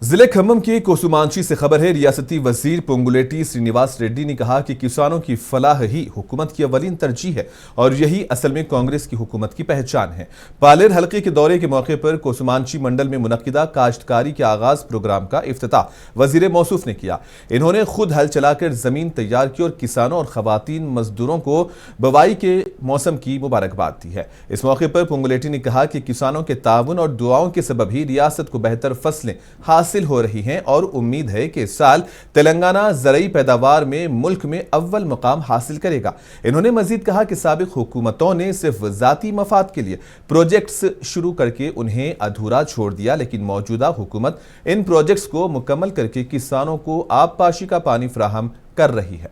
जिले खम्मम के कोसुमांची से खबर है। रियासती वजीर पोंगुलेटी श्रीनिवास रेड्डी ने कहा कि किसानों की फलाह ही हुकूमत की अवलीन तरजीह है और यही असल में कांग्रेस की हुकूमत की पहचान है। पालेर हल्के के दौरे के मौके पर कोसुमांची मंडल में मुनक्किदा काश्तकारी के आगाज प्रोग्राम का इफ्तिताह वजीर मौसूफ ने किया। इन्होंने खुद हल चलाकर जमीन तैयार की और किसानों और खवातीन मजदूरों को बुवाई के मौसम की मुबारकबाद दी है। इस मौके पर पोंगुलेटी ने कहा कि किसानों के ताउन और दुआओं के सबब ही रियासत को बेहतर फसलें हासिल हो रही हैं और उम्मीद है कि इस साल तेलंगाना ज़रई पैदावार में मुल्क में अव्वल मुकाम हासिल करेगा। इन्होंने मजीद कहा कि साबिक हुकूमतों ने सिर्फ जाती मफाद के लिए प्रोजेक्ट्स शुरू करके उन्हें अधूरा छोड़ दिया, लेकिन मौजूदा हुकूमत इन प्रोजेक्ट्स को मुकम्मल करके किसानों को आबपाशी का पानी फराहम कर रही है।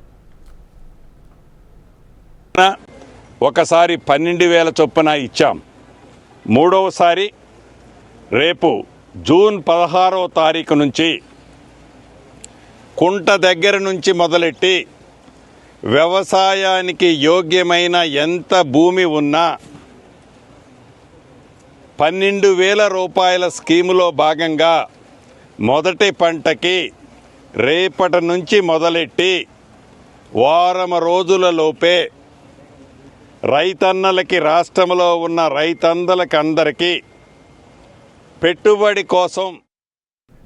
ఒకసారి 12,000 చొప్పున ఇచ్చాం। మూడవసారి రేపు జూన్ 16వ తారీఖు నుంచి కుంట దగ్గర నుంచి మొదలెట్టి వ్యవసాయానికి యోగ్యమైన ఎంత భూమి ఉన్నా 12,000 రూపాయల స్కీములో భాగంగా మొదటి పంటకి రేపటి నుంచి మొదలెట్టి వారం రోజుల లోపే రైతన్నలకి రాష్ట్రంలో ఉన్న రైతన్నలకి అందరికీ పెట్టుబడి కోసం